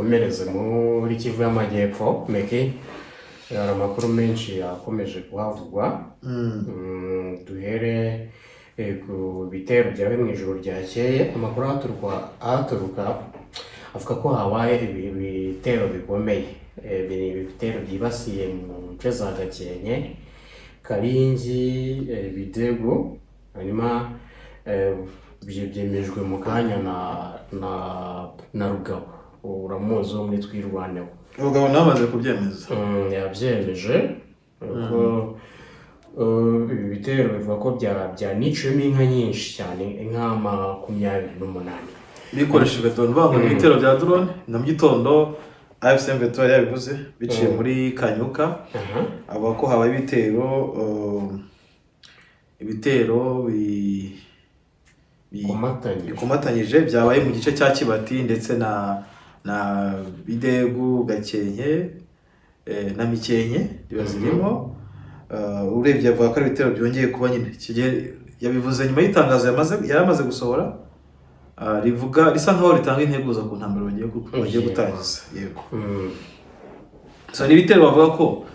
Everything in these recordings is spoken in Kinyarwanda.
dukomereze muri Kivu y'Amajyepfo meke hari amakuru menshi yakomeje kuhavugwa. Duhere ku bitero byawe mu ijoro ryakeye. Amakuru aturuka avuga ko habaye ibitero bikomeye, ibitero byibasiye mu nce za Gakenke, Karingi, Bidego, hanyuma byemejwe mu kanya na Rugabo, uramuzi wo muri Twirwaneho. Rugabo namaze kubyemeza. Yabyemeje ko ibi bitero bivuga ko byaniciyemo inka nyinshi cyane, inka 28 bikoreshejwe drone. Banga ibitero bya drone na mu gitondo AFC M23 yabivuze biciye muri Kanyuka. Aba ko habaye ibitero bikomatanyije byabaye mu gice cya Kibati ndetse na Bidegu, Gakenke na Mikenke bizirimo. Urebye avuga ko ibitero byongeye kuba nyine kigiye yabivuze nyuma y'itangazo yamaze gusohora, rivuga risa nkaho ritanga integuza ku ntambaro bagiye gutangiza. Yego. So ni ibitero bavuga ko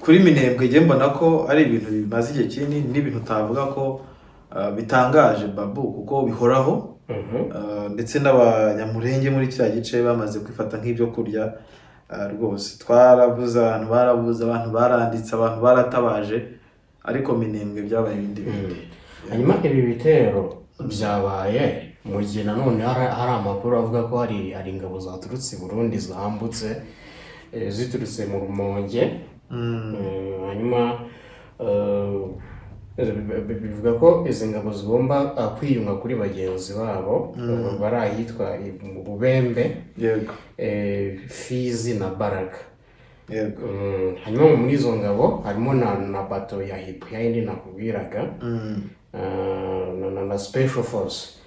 kuri Minembwe ngiye mbona ko ari ibintu bimaze igihe kinini, n'ibintu utavuga ko bitangaje babu kuko bihoraho. Ndetse n'abanyamurenge muri kiriya gice bamaze kwifata nk'ibyo kurya rwose. Twarabuze abantu, barabuze abantu, baranditse abantu, baratabaje, ariko Minembwe byabaye ibindi. Hanyuma ibi bitero byabaye mu gihe nanone hari amakuru avuga ko hari ingabo zaturutse Burundi zambutse ziturutse mu Rumonge. Hanyuma bivuga ko izi ngabo zigomba kwiyunga kuri bagenzi babo bari ahitwa mu Bubembe, Fizi na Baraka. Hanyuma muri izo ngabo harimo na bato ya Hipo yindi nakubwiraga, na Special Force.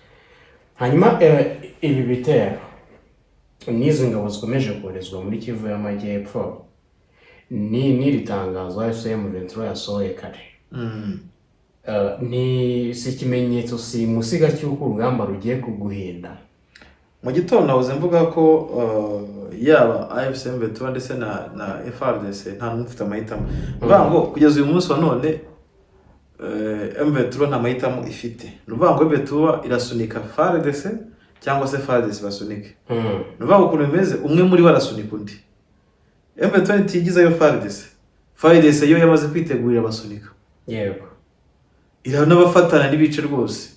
Hanyuma ibi bitero n'izi ngabo zikomeje koherezwa muri Kivu y'Amajyepfo n'iri tangazo AFC M23 yasohoye kare. Ni ikimenyetso simusiga cy'uko urugamba rugiye kuguhinda. Mu gitondo nahoze mvuga ko yaba AFC M23 ndetse na FARDC nta n'ufite amahitamo. Vuga ngo kugeza uyu munsi wa none M23 nta mahitamo ifite. Nuvuga ngo M23 irasunika FARDC cyangwa se FARDC basunike. Nuvuga ngo ukuntu bimeze, umwe muri barasunika undi. M23 tigizayo FARDC yo yamaze kwitegurira basunika. Yego. Ira n'abafatana n'ibice rwose.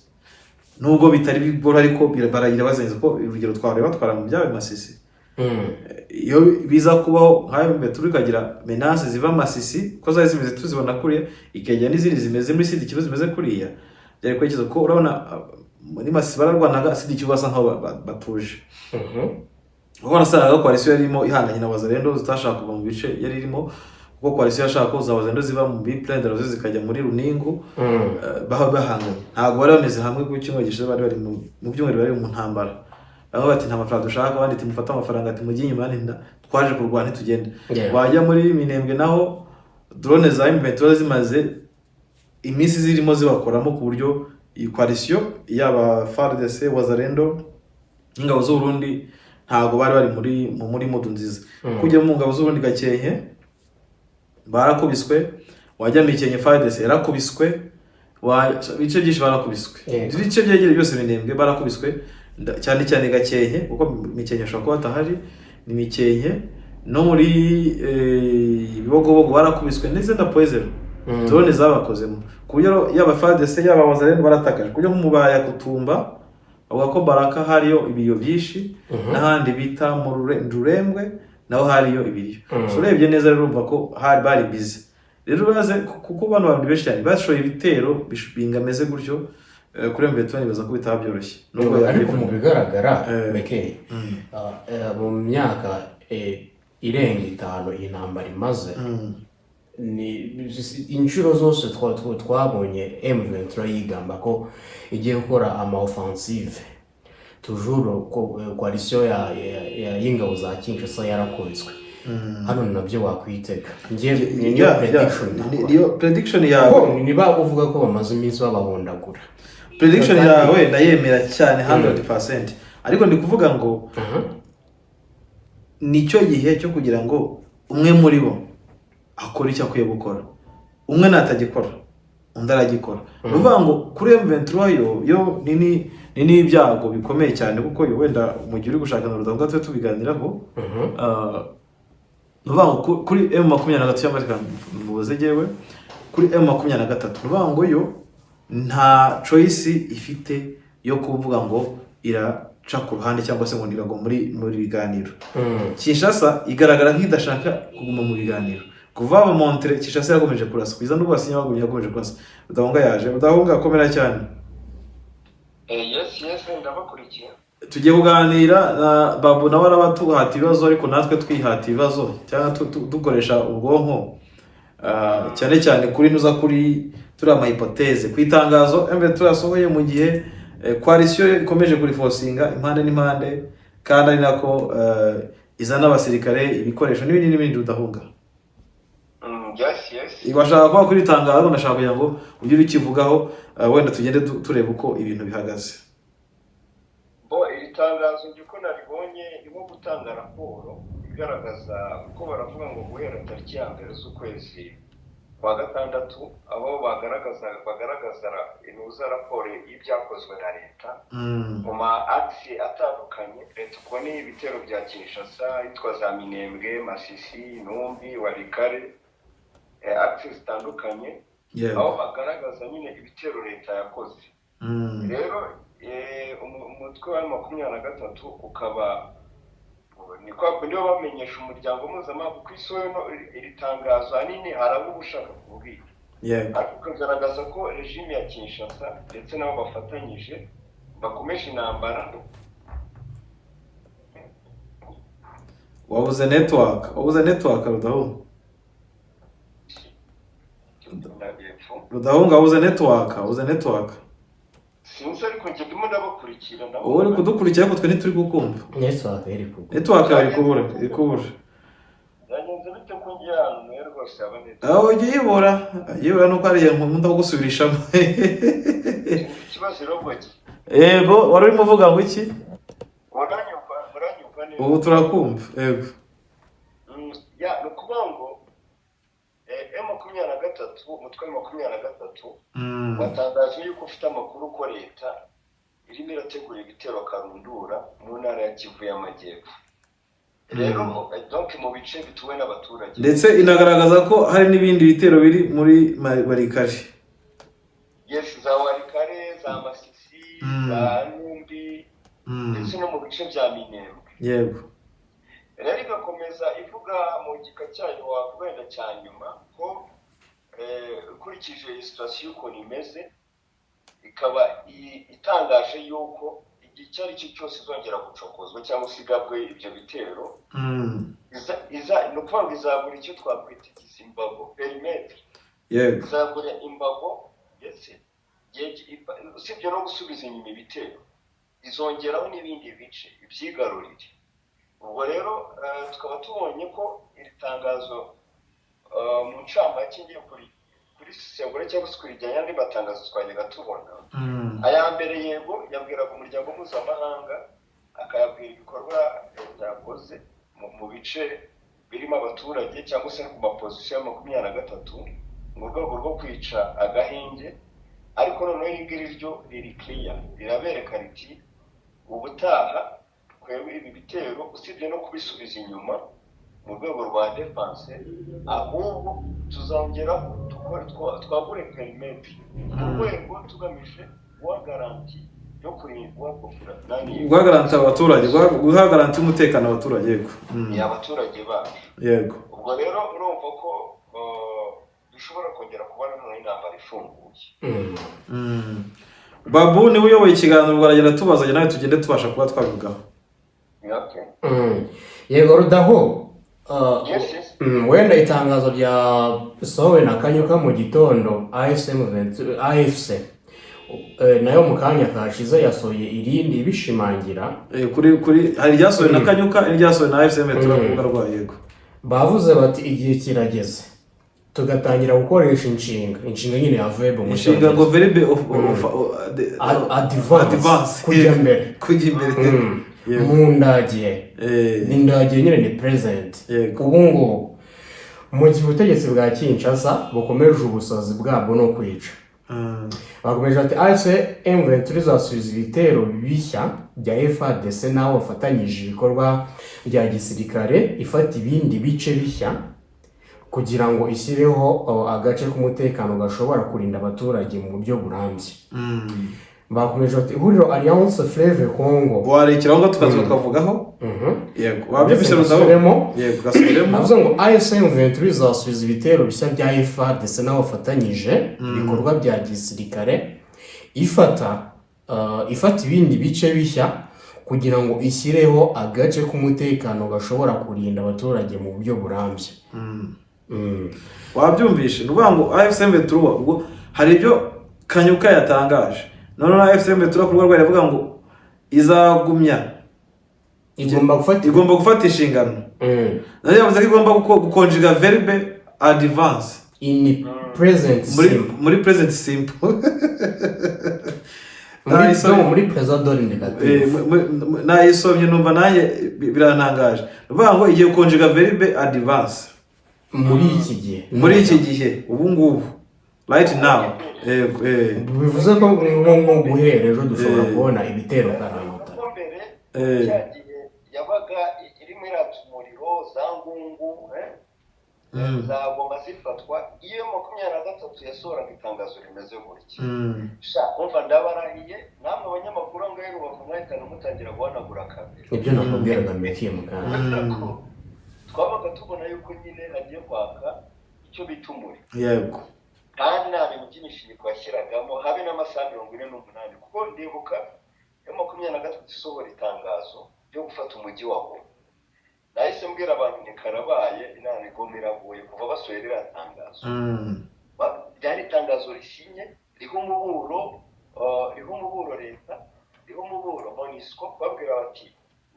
Nubwo bitari bigora ariko baragira bazenze ko urugero tware batwara mu byawe Masisi. Iyo biza kubaho nkayo M23 ikagira menace ziva Masisi ko zaje zimeze tuzibona kuriya, ikajya n'izindi zimeze muri sidi kibazo zimeze kuriya. Byari kwekiza ko urabona muri Masisi bararwanaga sidi kibasa nkaho batuje. Ubona sanga ko Coalition yarimo ihanganye na Wazalendo zitashaka kuva mu bice yari irimo, kuko Coalition yashaka ko Wazalendo ziva mu Biplende roze zikajya muri Runingu. Bahanganye ntabwo bari bameze hamwe ku kimwe gishize, bari mu byumweru bari mu ntambara. Aho bati nta mafaranga dushaka, abandi timufata amafaranga ati mujye inyuma twaje kurwana tugende. Wajya muri Minembwe naho drone za M23 zimaze iminsi zirimo zibakoramo ku buryo iyi Coalition yaba FARDC, Wazalendo, ingabo z'u Burundi ntabwo bari muri modu nziza. Kujya mu ngabo z'u Burundi Gakenke barakubiswe, wajya Mikenke FARDC yarakubiswe, bice byinshi barakubiswe. Ibice byegere byose Minembwe barakubiswe, cyane cyane Gakenke kuko Mikenke ashobora kuba atahari. Ni Mikenke no muri Bibogobogo barakubiswe ndetse na Poezero drone zabakozemo, ku buryo yaba FARDC yaba Wazalendo baratakaje. Kujya nk'umubaya Kutumba avuga ko Baraka hariyo ibiyo byinshi, n'ahandi bita mu Rurembwe naho hariyo ibiriyo. So urebye neza rero urumva ko bari busy. Rero baze kuko abantu benshi cyane bashoye ibitero bingameze gutyo kuri M23 bibaza ko bitaba byoroshye. Nubwo ariko mu bigaragara meke mu myaka irenga 5 intambara imaze, ni inshuro zose twabonye M23 yigamba ko igiye gukora ama-offensive. Toujours Coalition y'ingabo za Kinshasa yarakubiswe. Hano nabyo wakwitega. Niyo prediction yawe niba uvuga ko bamaze iminsi babahondagura. Prediction yawe ndayemera cyane 100%. Ariko ndi kuvuga ngo nicyo gihe cyo kugira ngo umwe muri bo akore icyo akwiye gukora. Umwe natagikora undi aragikora. Ni ukuvuga ngo kuri M23 yo ni ibyago bikomeye cyane, kuko yo wenda mu gihe uri gushaka na Rudahunga twe tubiganiraho. Ni ukuvuga ngo kuri M23 y'Amerika mubuze jewe kuri M23 ni ukuvuga ngo yo nta choice ifite yo kuvuga ngo iraca ku ruhande cyangwa se ngo nirago muri biganiro. Kinshasa igaragara nk'idashaka kuguma mu biganiro. Kuva ba Montre Kinshasa yakomeje kurasa kwiza n'ubu basinya bagumye yakomeje kurasa. Rudahunga yaje, Rudahunga akomera cyane. Yes ndabakurikiye. Tugiye kuganira na Babu nawe arabatuhata ibibazo, ariko natwe twihata ibibazo cyangwa dukoresha ubwonko cyane cyane kuri nuza kuri turi ama hypothèse ku itangazo M23 yasohoye mu gihe coalition ikomeje kuri forcinga impande n'impande, kandi ari nako izana abasirikare ibikoresho n'ibindi Rudahunga. Yes. Ibashaka kwa kuri itangazo, ndashaka kugira ngo ugire ukivugaho, wenda tugende tureba uko ibintu bihagaze. Iri tangazo ngiko naribonye irimo gutanga raporo igaragaza ko baravuga ngo guhera tariki ya mbere z'ukwezi kwa gatandatu aho bagaragaza inuza raporo y'ibyakozwe na leta mu ma axe atandukanye. Leta ubwo ni ibitero bya Kinshasa, yitwa za Minembwe, Masisi, Numbi, Walikale, axe zitandukanye, aho bagaragaza nyine ibitero leta yakoze. Rero umutwe wa 23 ukaba niyo bamenyesha umuryango mpuzamahanga ku isi iri tangazo hanini harabo ubushaka kubwira. Ariko ukagaragaza ko regime ya Kinshasa ndetse nabo bafatanyije bakomeje intambara. Wabuze network Rudahunga. Rudahunga wabuze network. Sinzi ariko njye ndimo ndabakurikira ndabona. Uri kudukurikira ariko twe ntituri gukumva. Network iri kubura. Yagenze bite ko ngiye hano mwe rwose abane. Ugiye yibura nuko ari nkunda gusubirishamo. Ikibazo robogi. Yego, wari urimo uvuga ngo iki? Muranyumva neza. Ubu turakumva. Yego. Nukuvuga ngo M23 umutwe wa 23 watangaje yuko ufite amakuru ko leta irimo irategura ibitero karundura mu ntara ya Kivu y'Amajyepfo. Rero donc mu bice bituwe n'abaturage, ndetse inagaragaza ko hari n'ibindi bitero biri muri Walikale. Yes, za Walikale, za Masisi, za Numbi, ndetse no mu bice bya Minembwe. Yego. Rero igakomeza ivuga mu gika cyayo wagwenda cyanyuma ko ukurikije situation uko nimeze, ikaba itangaje yuko igihe ari cyo cyose izongera gucokozwa cyangwa usigabwe ibyo bitero no kuvuga izagura icyo twakwita imbago perimetre. Yego. Izagura imbago, yes, usibye no gusubiza inyuma ibitero izongeraho n'ibindi bice ibyigarurire. Ubwo rero tukaba tubonye ko iri tangazo mu ncamake ngiye kuri sesengura cyangwa se kurijyanye n'andi matangazo twajyaga tubona. Aya mbere yego yabwiraga umuryango mpuzamahanga, akayabwira ibikorwa byakoze mu bice birimo abaturage cyangwa se ku mapozisiyo ya 23 mu rwego rwo kwica agahenge. Ariko noneho iri ryo riri clear, rirabereka riti ubutaha ibi bitero usibye no kubisubiza inyuma mu rwego rwa defense, ahubwo tuzongera twagure perimetre mu rwego tugamije guha garanti yo kurindwa guha garanti abaturage, guha garanti umutekano abaturage. Yego. Abaturage bacu. Yego. Ubwo rero urumva ko dushobora kongera kubona intambara ifunguye. Babu niwe uyoboye ikiganiro, baragenda tubazanye nawe tugende tubasha kuba twabivugaho. Yego Rudaho, wenda itangazo rya sowe na Kanyuka mu gitondo AFC nayo mu kanya kashize yasohoye irindi bishimangira kuri hari ryasohoye na Kanyuka iryasohoye na AFC turavuga rwa. Yego. Bavuze bati igihe kirageze tugatangira gukoresha inshinga nyine ya verb mu inshinga ngo verb of advance kujya mbere. mu ndagiye ni ndagiye nyine ni present ubu ngubu mu gihe ubutegetsi bwa Kinshasa bukomeje ubusazi bwabwo no kwica bakomeje ati M23 izasubiza ibitero bishya bya FARDC n'abo bafatanyije ibikorwa bya gisirikare ifata ibindi bice bishya kugira ngo ishyireho agace k'umutekano gashobora kurinda abaturage mu buryo burambye bakomeje ati ihuriro Alliance Fleuve Congo warekeraho ngo tukavugaho yego wabyumvise rusabemo yego gasubiremo navuze ngo M23 izasubiza ibitero bishya bya FARDC n'abo bafatanyije ibikorwa bya gisirikare ifata ibindi bice bishya kugira ngo ishyireho agace k'umutekano gashobora kurinda abaturage mu buryo burambye wabyumvishe nuvuga ngo M23 ubwo hari ibyo Kanyuka yatangaje none M23 ku rwego rwavuga ngo izagumya igomba gufata inshingano none yavuze ko igomba gukonjiga verbe advance in present simple muri present simple muri present indicative nayisomye numva nanjye birantangaje nuvuga ngo igiye gukonjiga verbe advance muri iki gihe ubu ngubu right now bivuze ko nko guhera ejo dushobora kubona ibitero karahita cyagihe yabaga irimo iratsa umuriro za ngungu zagomba zifatwa iyo 23 yasohoraga itangazo rimeze gutya umva ndabarahiye namwe abanyamakuru ngo rero bavumahitana mutangira guhanagura kabiri ibyo nakubwiraga mekiye muganga twabaga tubona yuko nyine hagiye kwaka icyo bita umuriro yego kandi nta bintu by'imishinga yashyiragamo habe n'amasaha 48 kuko ndibuka yo 23 isohora itangazo ryo gufata umujyi wa Goma nahise mbwira abantu ni karabaye inani Goma iraguye kuva basohera iriya tangazo ryari itangazo risinye riho umuburo leta riho umuburo MONUSCO babwira bati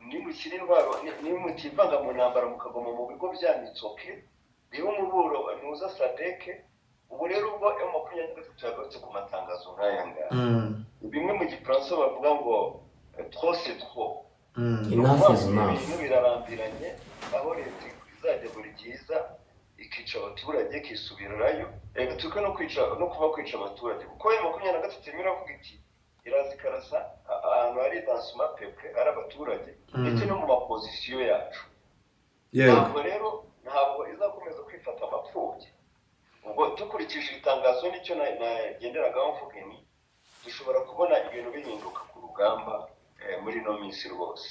nimushyira intwaro nimutivanga mu ntambara mukagoma mu bigo bya mitsoke riho umuburo nuza sadeke ubu rero ubwo M23 yagarutse ku matangazo nk'aya ngaya bimwe mu gifaransa bavuga ngo trop c'est trop enough is enough birarambiranye aho leta izajya buri giza ikica abaturage kisubirirayo reka tuke no kuva kwica abaturage kuko M23 iravuga iti irazi karasa ahantu hari dansuma pepe ari abaturage ndetse no mu mapozisiyo yacu ntabwo rero ntabwo izakomeza kwifata amapfubyi ubwo dukurikije itangazo nicyo nagenderagaho mvuga ni dushobora kubona ibintu bihinduka ku rugamba muri no minsi rwose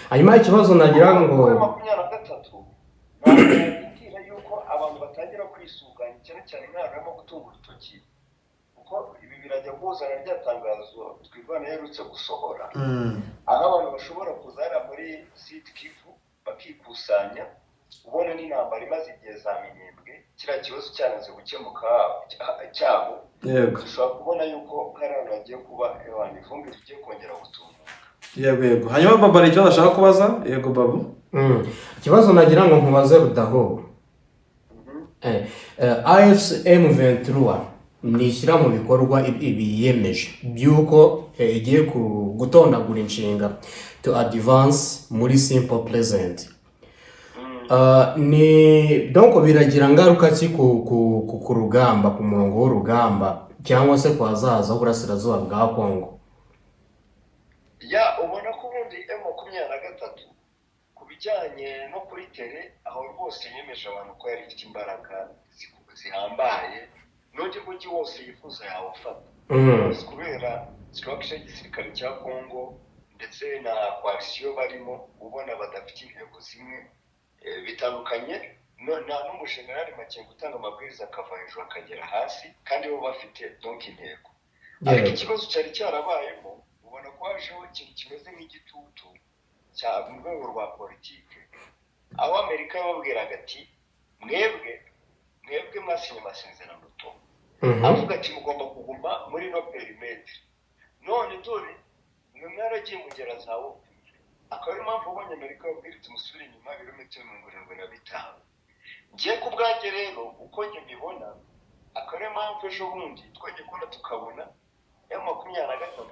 hanyuma ikibazo nagira ngo 23 ntabwo yuko abantu batangira kwisuganya cyane nk'aho barimo gutunga urutoki kuko ibi birajya kuzana rya tangazo twivana yerutse gusohora aho abantu bashobora kuzara muri Sud Kivu bakikusanya ubona n'intambara imaze igihe za minembwe kiriya kibazo cyanaze gukemuka cyabo dushobora kubona yuko hari ahantu hagiye kuba abantu ivumbi rigiye kongera gutumuka yego hanyuma baba hari icyo bashaka kubaza yego babu ikibazo nagira ngo nkubaze Rudaho M23 nishyira mu bikorwa ibiyemeje byuko igiye gutondagura inshinga to advance muri simple present ni donc biragira ngaruka ki ku rugamba ku murongo w'urugamba cyangwa se kwa zaza burasirazuba bwa Kongo ubona ko ubundi M23 ku bijyanye no kuri tele aho rwose yemeje abantu ko yari ifite imbaraga zihambaye n'undi wose yifuza yawufata kubera structure y'igisirikare cya Kongo ndetse na coalition barimo ubona badafite intego zimwe bitandukanye n'umushenerali Makenga utanga amabwiriza akava hejuru akagera hasi kandi bo bafite donc intego ariko ikibazo cyari cyarabayemo ubona ko hajeho ikintu kimeze nk'igitutu cya mu rwego rwa politike aho Amerika yababwiraga ati mwebwe mwasinye amasezerano to avuga ati mugomba kuguma muri no perimetre none dore mwe mwaragiye mugera za Wopimire akaba ari mpamvu ubonye Amerika yabwirije umusubire inyuma ibirometero 75 ngiye ku bwanjye rero uko njye mbibona akaba ari mpamvu ejo bundi twagiye kubona tukabona M23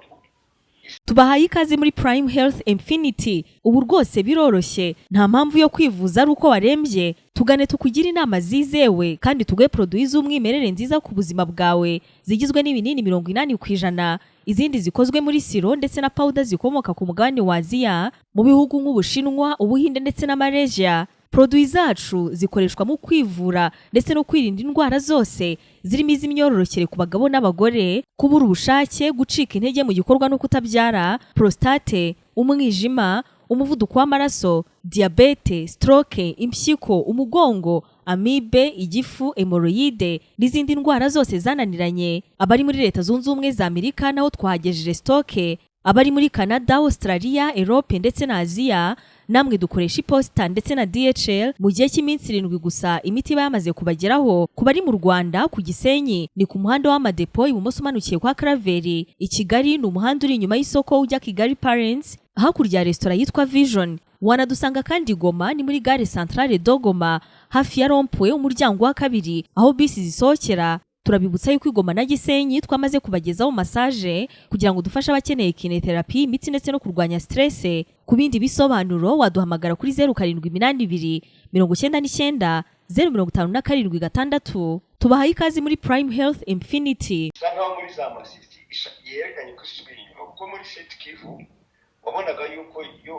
Tubahaye ikaze muri Prime Health Infinity. Ubu rwose biroroshye, nta mpamvu yo kwivuza ari uko warembye. Tugane tukugira inama zizewe kandi tuguhe produit z'umwimerere nziza ku buzima bwawe, zigizwe n'ibinini 80%, izindi zikozwe muri siro ndetse na powder zikomoka ku mugabane wa Aziya, mu bihugu nk'Ubushinwa, Ubuhinde ndetse na Malaysia. Produit zacu zikoreshwa mu kwivura ndetse no kwirinda indwara zose, zirimo iz'imyororokere ku bagabo n'abagore, kubura ubushake, gucika intege mu gikorwa no kutabyara, prostate, umwijima, umuvuduko w'amaraso, diabete, stroke, impyiko, umugongo, amibe, igifu, hemorrhoide n'izindi ndwara zose zananiranye. Abari muri Leta Zunze Ubumwe za Amerika naho twahagejeje stoke, abari muri Canada, Australia, Europe ndetse na Aziya namwe dukoresha iposita ndetse na DHL mu gihe cy'iminsi 7 gusa imiti yamaze kubageraho. Kubari mu Rwanda ku Gisenyi ni ku muhanda w'amadepo ibumoso umanukiye kwa Kraveri. I Kigali ni umuhanda uri inyuma y'isoko ujya Kigali Parents hakurya ya restaurant yitwa Vision. Wanadusanga kandi Goma ni muri gare centrale Dogoma hafi ya Rompwe umuryango wa kabiri aho bisi zisohokera. Turabibutsa yuko Igoma na Gisenyi twamaze kubagezaho massage kugira ngo dufashe abakeneye kinetherapy, imitsi ndetse no kurwanya stress. Ku bindi bisobanuro waduhamagara kuri 0782 99 057 Tubahaye ikaze muri Prime Health Infinity. Sanga muri za Masisi yerekanye ko isubira inyuma kuko muri Set Kivu wabonaga yuko iyo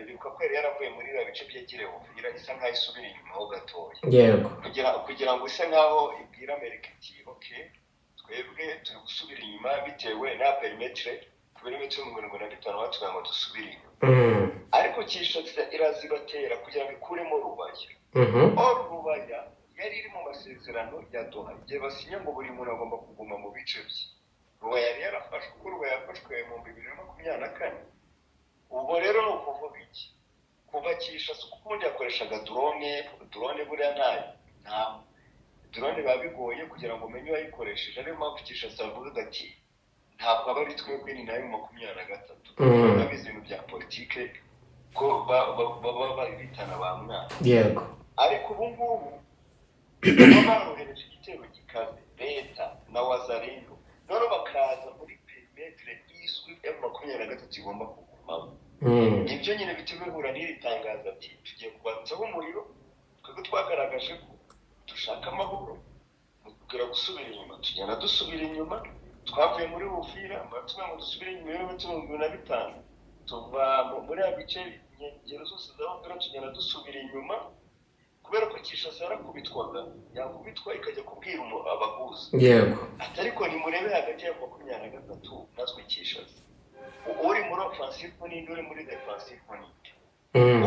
bikakwera yaravuye muri bice byegerewe uvugira isa nkaho isubira inyuma ho gatoya. Yego. Kugira ngo ise nkaho ibwira Amerika iti okay twebwe turi gusubira inyuma bitewe na perimetre kilometero 55 batubwira ngo dusubire inyuma. Ariko Kinshasa irazibatera kugira ngo ikuremo Rubaya. Rubaya yari iri mu masezerano ya Doha igihe basinya ngo buri muntu agomba kuguma mu bice bye. Rubaya yari yarafashwe kuko Rubaya yafashwe mu 2024. Ubu rero ni ukuvuga iki? Kuva Kinshasa kuko ubundi yakoreshaga drone buriya nta drone babigoye kugira ngo umenye wayikoresheje. Ariyo mpamvu Kinshasa avuga ati ntabwo aba ari twebwe ni nayo 23. Babizi ibintu bya politike ko baba babitana ba mwana. Yego. Ariko ubu ngubu barohereje igitero gikaze leta na Wazalendo none bakaza muri perimetre iswi M23 igomba kugumamo. Ibyo nyine bituma bihura n'iri tangazo ati tugiye kubatsaho umuriro twebwe twagaragaje ko dushaka amahoro kugira gusubira inyuma. Tugenda dusubira inyuma, twavuye muri Uvira batubwira ngo dusubire inyuma y'ibitero 2025. Tuva muri abice nyengero zose zaho tugenda dusubira inyuma kubera ko Kinshasa yarakubitwaga yakubitwa ikajya kubwira abaguzi. Yego. Atariko ni murebe hagati ya 23 natwe Kinshasa uri muri offensive n'indi uri muri defensive n'indi.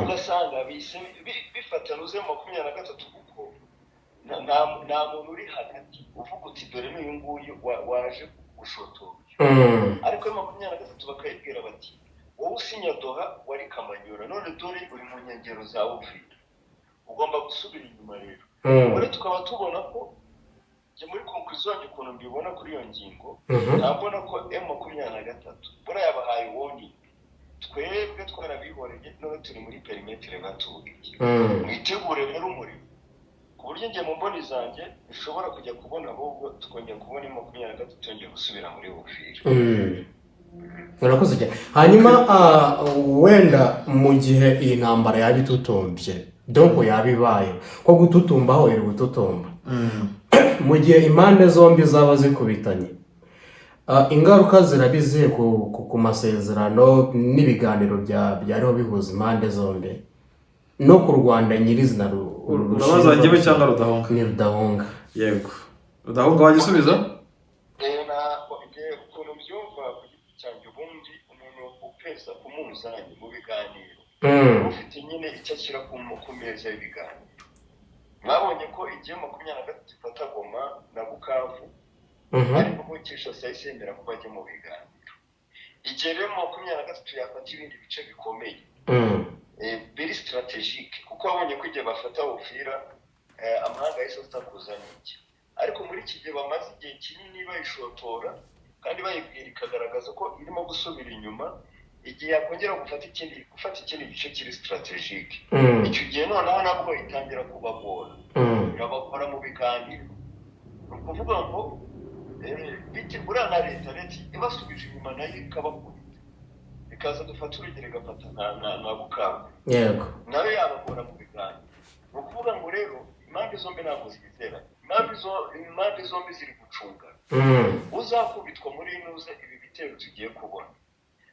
Ugasanga bifatanuze 23 kuko nta muntu uri hagati uvuga uti dore n'uyu nguyu waje gushotora. Ariko 23 bakayibwira bati wowe usinya Doha wari Kamanyura none dore uri mu nyengero za Uvira ugomba gusubira inyuma rero. Muri tukaba tubona ko muri conclusion y'ukuntu mbibona kuri iyo ngingo ntabona ko M23 bora yabahaye warning twebwe twarabihoreye none turi muri perimetre baturiye. Mwitegure rero umuriro ku buryo ngiye mu mboni zanjye bishobora kujya kubona ahubwo tukongera kubona M23 tongeye gusubira muri Uvira. Urakoze cyane. Hanyuma wenda mu gihe iyi ntambara yabitutumbye donc yabibaye ko gututumbaho iri gututumba mu gihe impande zombi zaba zikubitanye ingaruka zirabiziye ku masezerano n'ibiganiro byariho bihuza impande zombi no ku Rwanda nyirizina urabazanjye cyangwa Rudahunga ni Rudahunga. Yego. Rudahunga wagisubiza ukuntu byumva cyangwa ubundi umuntu upesa kumuzanye mu biganiro ufite nyine icyo ashyira ku meza y'ibiganiro. Mwabonye ko igihe 23 ifata Goma na Bukavu ariko ko Kinshasa yisembera ko bajya mu biganiro. Igihe rero 23 yafata ibindi bice bikomeye biri strategique kuko wabonye ko igihe bafata Uvira amahanga yose atakuzanye iki. Ariko muri iki gihe bamaze igihe kinini bayishotora kandi bayibwira ikagaragaza ko irimo gusubira inyuma. Igihe yakongera gufata ikindi gice kiri strategique icyo gihe noneho nabwo itangira kubagora irabakora mu biganiro. Ni ukuvuga ngo biti burana leta ibasubije inyuma nayo ikabakubita ikaza dufata urugero igafata na Bukavu yego nayo yabagora mu biganiro. Ni ukuvuga ngo rero impande zombi ntabwo zizeranye, impande zombi ziri gucungana. Uzakubitwa muri inuze ibi bitero tugiye kubona,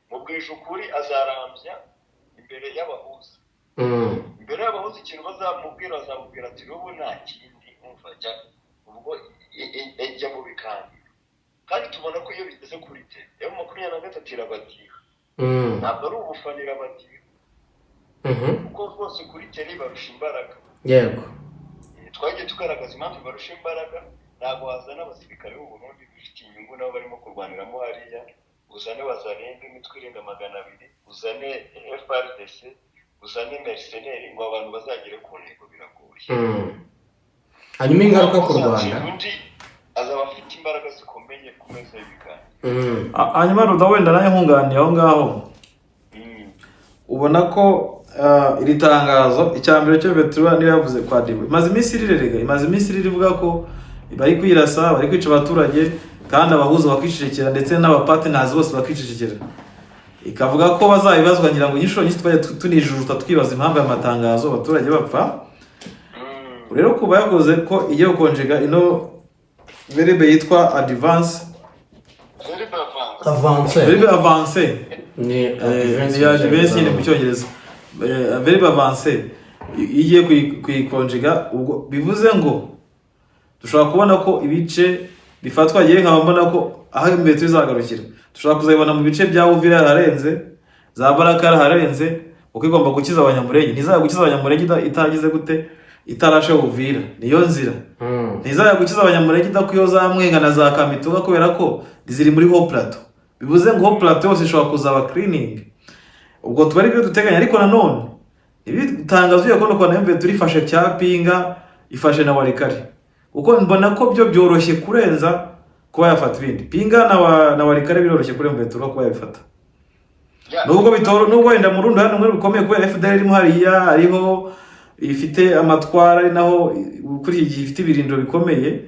mubwije ukuri azarambya imbere y'abahuza. Imbere y'abahuza ikintu bazamubwira ati wowe nta kindi umva jya ubwo ejya mu biganiro. Kandi tubona ko iyo bigeze kuri te yo 23 irabatiha, ntabwo ari ubufanira batiha kuko rwose kuri teri barusha imbaraga. yego Twagiye tugaragaza impamvu barusha imbaraga. Ntabwo hazana abasirikare b'u Burundi bifitiye inyungu nabo barimo kurwaniramo hariya, uzane bazarenga imitwe irenga 200, uzane FRDC, uzane mercenaires ngo abantu bazagere ku ntego biragoye. hanyuma ingaruka ku Rwanda undi azaba afite imbaraga zikomeye ku meza y'ibikani. hanyuma Ruda wenda nayo nkunganiye aho ngaho, ubona ko iri tangazo icyambere cyo Vetura niyo yavuze kwa Dibu imaze iminsi irivuga ko bari kwirasa, bari kwica abaturage kandi abahuza bakicecekera ndetse n'abapartners bose bakicecekera, ikavuga ko bazabibazwa ngira ngo inshuro nyinshi twaje tunijuruta twibaza impamvu y'amatangazo abaturage bapfa. Rero kuba yakoze ko igiye gukonjega ino verbe yitwa advance ni advance ni mu cyongereza, verbe avance igiye kuyikonjega, ubwo bivuze ngo dushobora kubona ko ibice bifatwa giye nkaba mbona ko aho imbere tuzagarukira dushobora kuzabibona mu bice bya Uvira harenze, za Baraka harenze, uko igomba gukiza abanyamurenge. Ntizaya gukiza abanyamurenge itagize gute, itarashe Uvira, niyo nzira. Ntizaya gukiza abanyamurenge idakuyo za Mwenga na za Kamituga kubera ko ziri muri Haut Plateau. Bivuze ngo Haut Plateau yose ishobora kuzaba cleaning. Ubwo tubari byo duteganya, ariko nanone ibi tangazo yakono kwa nembe turifashe cya Pinga ifashe na Warikari, uko mbona ko byo byoroshye kurenza kuba yafata ibindi. Pinga na Warikari biroroshye kurenza Vetura kuba yabifata. Nubwo bitoro, nubwo wenda mu Rundi hano muri bikomeye kubera FDL irimo hariya ariho ifite amatwara ari naho kuri iki gihe ifite ibirindiro bikomeye,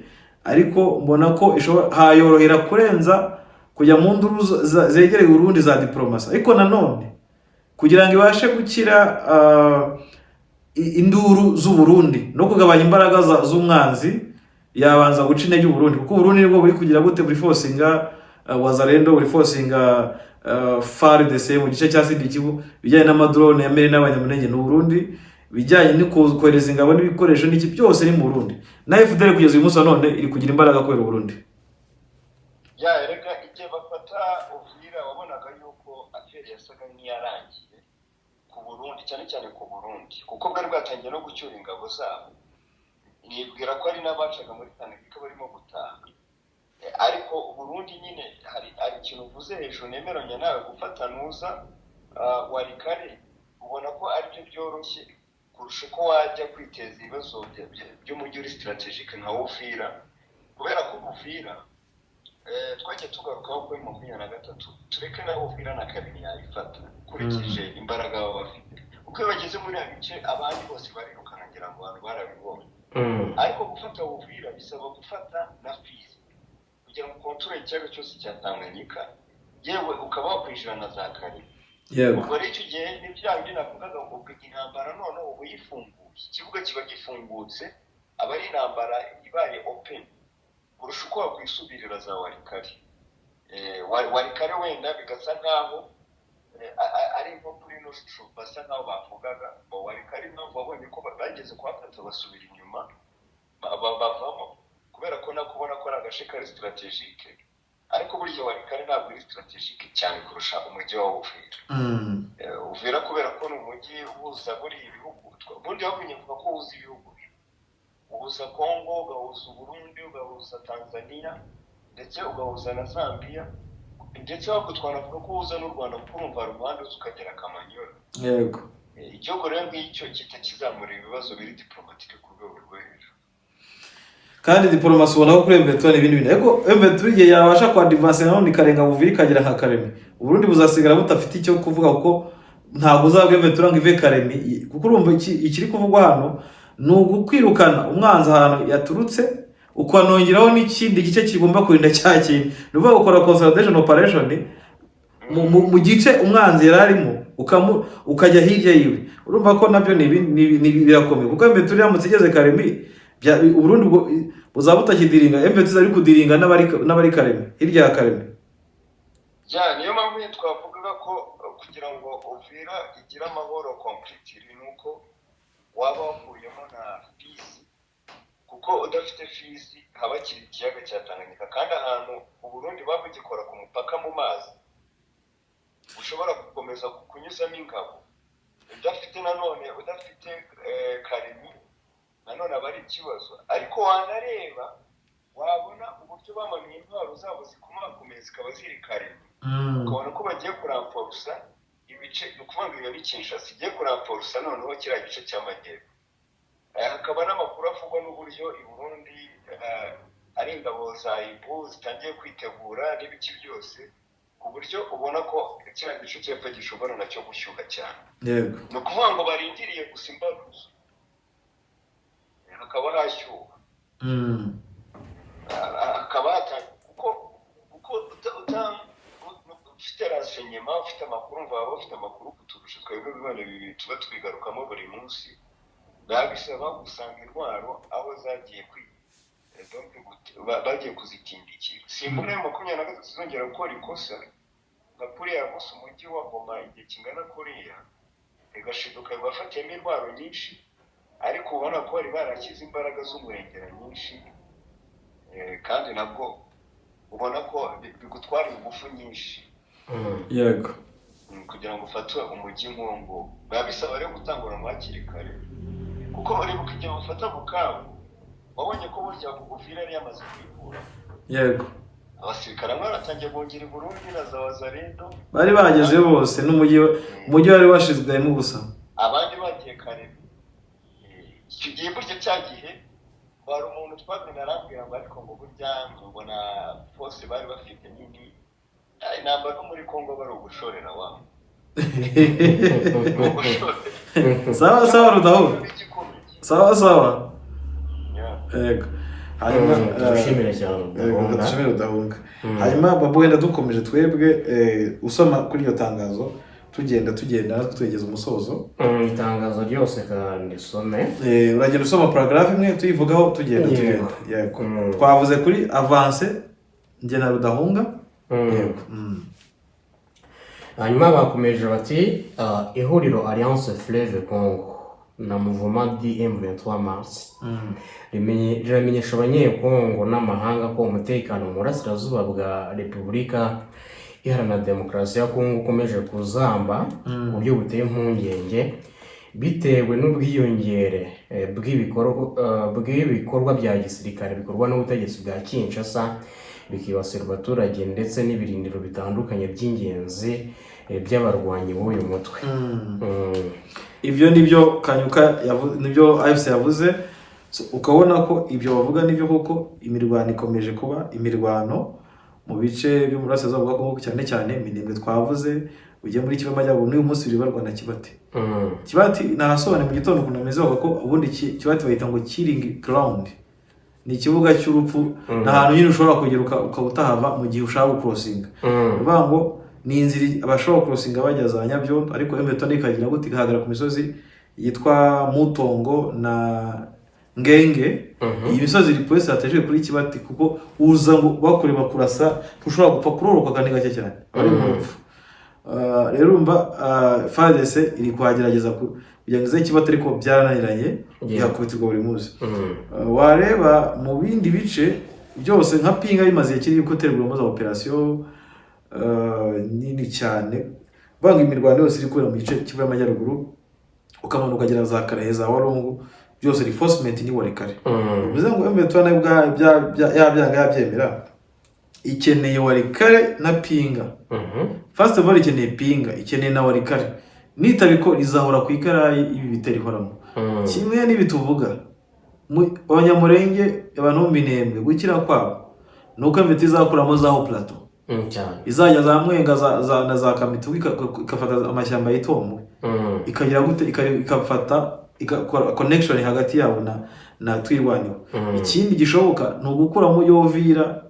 ariko mbona ko hayorohera kurenza kujya mu nduru zegereye Urundi za diplomasi. Ariko nanone kugira ngo ibashe gukira induru z'u Burundi no kugabanya imbaraga z'umwanzi, yabanza guca intege Burundi, kuko Burundi nibwo buri kugira gute buri forcinga Wazalendo, buri forcinga FARDC mu gice cya Sud Kivu bijyanye n'amadrone ya mbere n'abanyamurenge n'u Burundi, bijyanye no kohereza ingabo n'ibikoresho n'iki byose ni mu Burundi. Na FDL kugeza uyu munsi none iri kugira imbaraga kubera Burundi. Rega igihe bafata Uvira wabonaga yuko aferi yasaga n'iyarangiye ku Burundi, cyane cyane ku Burundi, kuko bwari bwatangiye no gucyura ingabo zabo. Nibwira ko ari n'abacaga muri Tanganyika barimo gutaha, ariko Burundi nyine hari ikintu uvuze hejuru nemeranya nawe gufata nuza Warikare, ubona ko ari byo byoroshye kurusha ko wajya kwiteza ibibazo by'umujyi uri strategique nka Uvira, kubera ko Uvira twajya tugarukaho kuri 23 tureke na Uvira na kabiri yayifata kurikije imbaraga baba bafite, uko bageze muri abice abandi bose barirukana ngira ngo abantu barabibonye. Ariko gufata Uvira bisaba gufata na Fizi kugira ngo konture ikiyaga cyose cya Tanganyika, yewe ukaba wakwinjira na za Karimi. Ubwo rero icyo gihe ni bya bindi navugaga ngo intambara none ubu yifunguye, ikibuga kiba gifungutse, aba ari intambara ibaye open kurusha uko wakwisubirira za Warikare. Warikare wenda bigasa nkaho ari nko kuri no shusho basa nkaho bavugaga ngo Warikare nabo babonye ko bageze kuhafata basubira inyuma bavamo, kubera ko nakubona ko ari agace kari strategique, ariko burya Warikare ntabwo ari strategique cyane kurusha umujyi wa Uvira. Uvira kubera ko ni umujyi uhuza buri ibihugu, ubundi babonye kuva ko uhuza ibihugu, uhuza Congo, ugahuza Burundi, ugahuza Tanzania, ndetse ugahuza na Zambia, ndetse ahubwo twanavuga ko uhuza n'u Rwanda kuko urumva Rwanda uzukagera Kamanyola. Yego. Igihugu rero ngicyo kitakizamura ibibazo biri diplomatique ku rwego rwo hejuru. Kandi diplomasi ubona ko kuri M23 n'ibindi bintu, ariko M23 igihe yabasha kwa advance naho nikarenga Uvira ikagera nka Karemi, Uburundi buzasigara butafite icyo kuvuga kuko ntabwo uzabwe M23 ngo ive Karemi, kuko urumva ikiri kuvugwa hano ni ugukwirukana umwanzi ahantu yaturutse, ukanongeraho n'ikindi gice kigomba kurinda cya kintu. Nuvuga gukora consolidation operation mu gice umwanzi yari arimo ukajya hirya yiwe, urumva ko nabyo ni birakomeye kuko M23 iramutse igeze Karemi Uburundi buzaba butakidiringa, M23 ari kudiringa n'abari Karemi, hirya ya Karemi. Niyo mpamvu twavugaga ko kugira ngo Uvira igire amahoro completely nuko waba wakuyemo na Fizi, kuko udafite Fizi haba kiri ikiyaga cya Tanganyika, kandi ahantu Uburundi babugikora ku mupaka mu mazi ushobora gukomeza kunyuzamo ingabo, udafite Karemi nanone aba ari ikibazo. Ariko wanareba wabona uburyo bamanuye intwaro zabo zikomakomeye zikaba ziri Karemi, ukabona ko bagiye kuramforusa ibice, ni ukuvuga ngo iyo ni Kinshasa igiye kuramforusa noneho kiriya gice cy'amajyepfo. Hakaba n'amakuru avugwa n'uburyo i Burundi ari ingabo za IBU zitangiye kwitegura n'ibiki byose, ku buryo ubona ko kiriya gice cy'epfo gishobora nacyo gushyuha cyane. Yego, ni ukuvuga ngo barindiriye gusa imbaruzo hakaba hashyuha, hakaba kuko ufite renseignement, ufite amakuru, baba bafite amakuru kuturusha twebwe bibone bibiri tuba twigarukamo buri munsi, biba bisaba gusanga intwaro aho zagiye bagiye kuzitindikira. Simbona ya 23 zizongera gukora ikosa nka kuriya gusa umujyi wa Goma igihe kingana kuriya igashiduka bafatiyemo intwaro nyinshi, ariko ubona ko bari barashyize imbaraga z'umurengera nyinshi, kandi nabwo ubona ko bigutwara ingufu nyinshi. Yego, kugira ngo ufatwe umujyi nk'uwo biba bisaba rero gutangura mu hakiri kare, kuko uri igihe bafata Bukavu wabonye ko burya Uvira yari yamaze kwikura. yego, abasirikare baratangiye bongera i Burundi na za Wazalendo, bari bageze bose n'umujyi wari washizwemo ubusa, abandi bagiye Karemi. Icyo gihe burya cya gihe wari umuntu twagana arambwira ngo ariko ngo burya ngo na force bari bafite nini inamba no muri Kongo bari ugushorera wabo. sawa Rudahunga, sawa. Yego, hanyuma dushimire cyane Rudahunga. Hanyuma Babu, wenda dukomeje twebwe usoma kuri iyo tangazo tugenda twegeza umusozo. Itangazo ryose kandi some, uragenda usoma paragraph imwe tuyivugaho tugenda. Yego, twavuze kuri avance njye na Rudahunga. Yego, hanyuma bakomeje bati ihuriro Alliance Fleuve Congo na Mouvement M23 Mars riramenyesha abanyekongo n'amahanga ko umutekano mu burasirazuba bwa Repubulika Iharanira Demokarasi ya Kongo ukomeje kuzamba ku buryo buteye impungenge bitewe n'ubwiyongere bw'ibikorwa bya gisirikare bikorwa n'ubutegetsi bwa Kinshasa bikibasira abaturage ndetse n'ibirindiro bitandukanye by'ingenzi by'abarwanyi b'uyu mutwe. Ibyo nibyo Kanyuka nibyo AFC yavuze, ukabona ko ibyo bavuga nibyo koko imirwano ikomeje kuba imirwano mu bice byo mu burasirazuba bwa Kongo, cyane cyane Minembwe twavuze, ugiye muri Kivu y'Amajyaruguru n'uyu munsi biri barwana Kibati. Kibati nahasobanura mu gitondo ukuntu ameze, bavuga ko ubundi Kibati bahita ngo killing ground, ni ikibuga cy'urupfu, n'ahantu nyine ushobora kugera ukaba utahava mu gihe ushaka gucrossinga. Bivuga ngo ni inzira abashobora gucrossinga bajya za Nyabyondo, ariko M23 ikagira gute igahagarara ku misozi yitwa Mutongo na Ngenge. Iyi misozi iri polisi yateje kuri Kibati, kuko uza ngo bakureba kurasa ushobora gupfa kuroroka kandi gake cyane ari mu rupfu. Rero urumva FARDC iri kuhagerageza kugira ngo Kibati, ariko byarananiranye yakubitirwa buri munsi. Wareba mu bindi bice byose nka Pinga bimaze kiri guterwa za operation nini cyane, banga imirwano yose iri kubera mu gice Kivu y'Amajyaruguru, ukamanuka ukagera za Karehe za Walungu, byose reinforcement ni Walikare. Bivuze ngo M23 nayo yabyemera, ikeneye Walikare na Pinga. First of all ikeneye Pinga, ikeneye na Walikare. Nitabiko rizahora ku ikarayi ibi biteri horamo. Kimwe n'ibituvuga abanyamurenge abantu mu Minembwe gukira kwabo nuko M23 izakuramo zaho plateau. Izajya za Mwenga na za Kamitugu ikafata amashyamba y'Itombo, ikagira gute ikafata connection hagati yabo na Twirwaniro. Ikindi gishoboka no gukura mu Yovira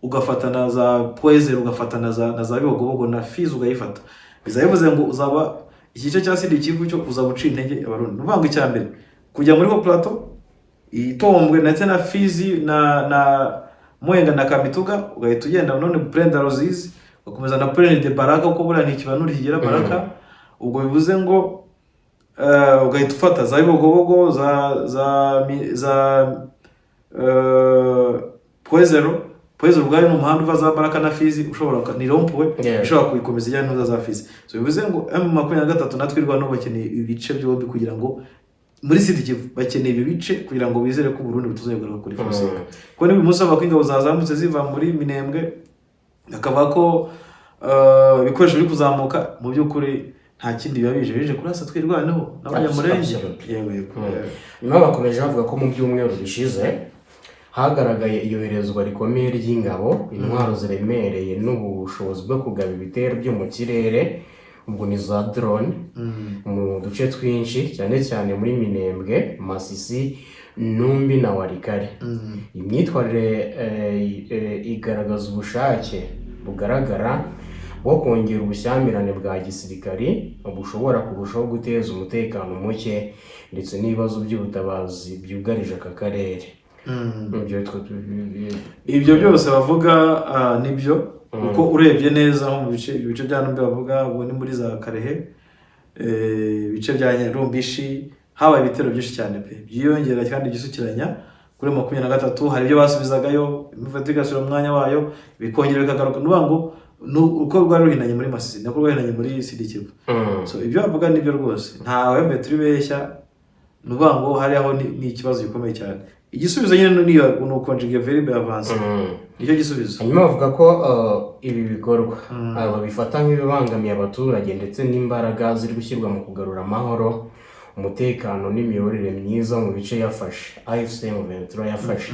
ugafata na za Poezer, ugafata na za Bibogobogo na Fizi ugayifata, bizaba bivuze ngo uzaba igice cya Sud Kivu cyo uzaba uca intege abarundi. Uvanga icya mbere kujya muri ho plateau itombwe ndetse na Fizi na Mwenga na Kamituga, ugahita ugenda none Brenda Ruzizi ugakomeza na Plaine de Baraka, uko buriya ni ikibanuri kigera Baraka. Ubwo bivuze ngo ugahita ufata za Bibogobogo za Poezer ubwayo ni umuhanda uva za Baraka na Fizi, ushobora ni rompuwe ushobora kuyikomeza ijyana n'uza za Fizi. So bivuze ngo M23 natwirwa no bakeneye ibice byombi kugira ngo muri Sud Kivu bakeneye ibi bice kugira ngo bizere ko Burundi butuzongera kuri Fosika. Kuko niba umusaba ko ingabo zazamutse ziva muri Minembwe akaba ko ibikoresho biri kuzamuka, mu by'ukuri nta kindi biba bije kurasa twirwaneho n'abanyamurenge. Nyuma bakomeje bavuga ko mu byumweru bishize hagaragaye iyoherezwa rikomeye ry'ingabo, intwaro ziremereye n'ubushobozi bwo kugaba ibitero byo mu kirere, ubwo ni za drone mu duce twinshi, cyane cyane muri Minembwe, Masisi, Numbi na Walikale. Imyitwarire igaragaza ubushake bugaragara bwo kongera ubushyamirane bwa gisirikari bushobora kurushaho guteza umutekano muke ndetse n'ibibazo by'ubutabazi byugarije aka karere. Ibyo byose bavuga nibyo, kuko urebye neza mu bice bya Numbi bavuga ubwo ni muri za Karehe, ibice bya Nyarumbishi habaye ibitero byinshi cyane pe, byiyongera kandi gisukiranya kuri 23. Hari ibyo basubizagayo imifata igasubira mu mwanya wayo, bikongera bikagaruka. Nuvuga ngo uko rwari ruhinanye muri Masisi nako rwahinanye muri Sud Kivu. So ibyo bavuga nibyo rwose, ntawe mbe turi beshya. Nuvuga ngo hari aho ni ikibazo gikomeye cyane. Igisubizo nyine ni ukonjige verbe avance, nicyo gisubizo. Hanyuma bavuga ko ibi bikorwa babifata nk'ibibangamiye abaturage ndetse n'imbaraga ziri gushyirwa mu kugarura amahoro, umutekano n'imiyoborere myiza mu bice yafashe, AFC M23 yafashe.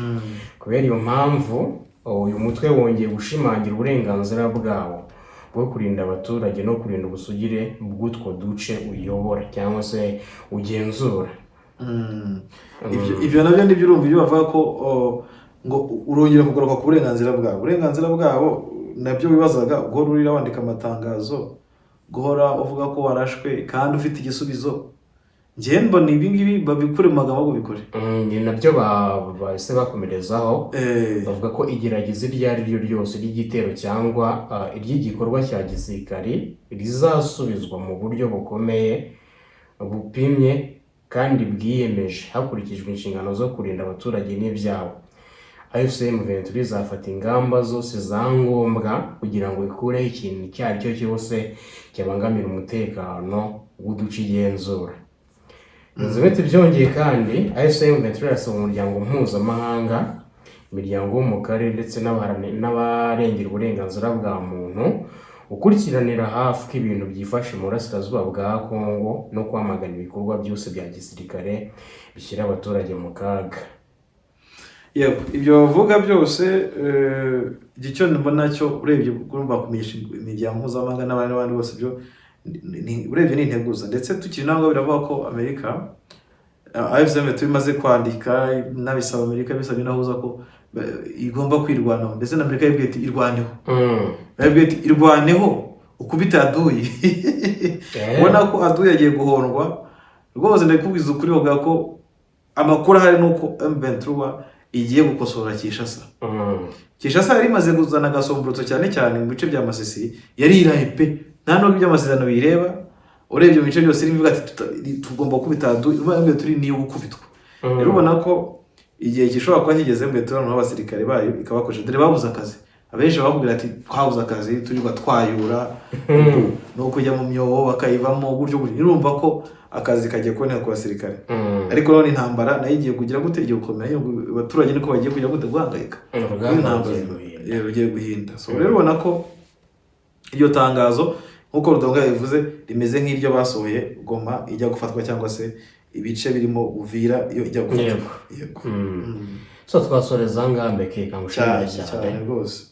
Kubera iyo mpamvu uyu mutwe wongeye gushimangira uburenganzira bwawo bwo kurinda abaturage no kurinda ubusugire bw'utwo duce uyobora cyangwa se ugenzura. Ibyo nabyo nibyo urumva ibyo bavuga ko ngo urongera kugaruka ku burenganzira bwabo nabyo bibazaga, guhora urira wandika amatangazo, guhora uvuga ko warashwe kandi ufite igisubizo. Njye mbona ibi ngibi babikure mu magambo ngo bikore. Ni nabyo bahise bakomerezaho bavuga ko igerageza iryo ari ryo ryose ry'igitero cyangwa iry'igikorwa cya gisirikari rizasubizwa mu buryo bukomeye, bupimye kandi bwiyemeje hakurikijwe inshingano zo kurinda abaturage n'ibyabo. AFC M23 izafata ingamba zose za ngombwa kugira ngo ikureho ikintu icyo ari cyo cyose cyabangamira umutekano w'uduce igenzura. Inzobere byongeye kandi AFC M23 irasaba umuryango mpuzamahanga, imiryango yo mu karere ndetse n'abarengera uburenganzira bwa muntu ukurikiranira hafi ko ibintu byifashe mu burasirazuba bwa Kongo no kwamagana ibikorwa byose bya gisirikare bishyira abaturage mu kaga. Ibyo bavuga byose icyo mbona cyo urebye ugomba kumenyesha imiryango mpuzamahanga n'abandi bose, byo urebye ni integuza. Ndetse tukiri naho biravuga ko Amerika AFCM tumaze kwandika n'abisaba Amerika bisabye nahuza ko igomba kwirwanaho, ndetse na Amerika yibwiye iti irwaneho, yibwiye iti irwaneho ukubita aduyi. Ubona ko aduyi yagiye guhondwa rwose. Ndakubwiza ukuri bavuga ko amakuru ahari nuko M23 igiye gukosora Kinshasa. Kinshasa yari imaze kuzana gasombrotso cyane mu bice bya Masisi, yari irahe pe, nta nubwo by'amasezerano bireba. Urebye mu bice byose rivuga ati tugomba kubita aduyi, ubwo turi niyo gukubitwa. Rero ubona ko igihe gishobora kuba kigeze M23 n'abasirikare bayo ikabakoresha. Dore babuze akazi, abenshi bakubwira ati twabuze akazi turirwa twayura no kujya mu myobo bakayivamo gutyo gutyo. Urumva ko akazi kagiye kuboneka ku basirikare. Ariko none intambara nayo igiye kugira gute, igiye gukomera, abaturage niko bagiye kujya gute guhangayika, bagiye guhinda. So rero ubona ko iryo tangazo nkuko Rudonga yabivuze rimeze nk'iryo basohoye Goma ijya gufatwa cyangwa se ibice birimo Uvira iyo ijya gufatwa. So twasoreza ngambeke kangushimira cyane rwose.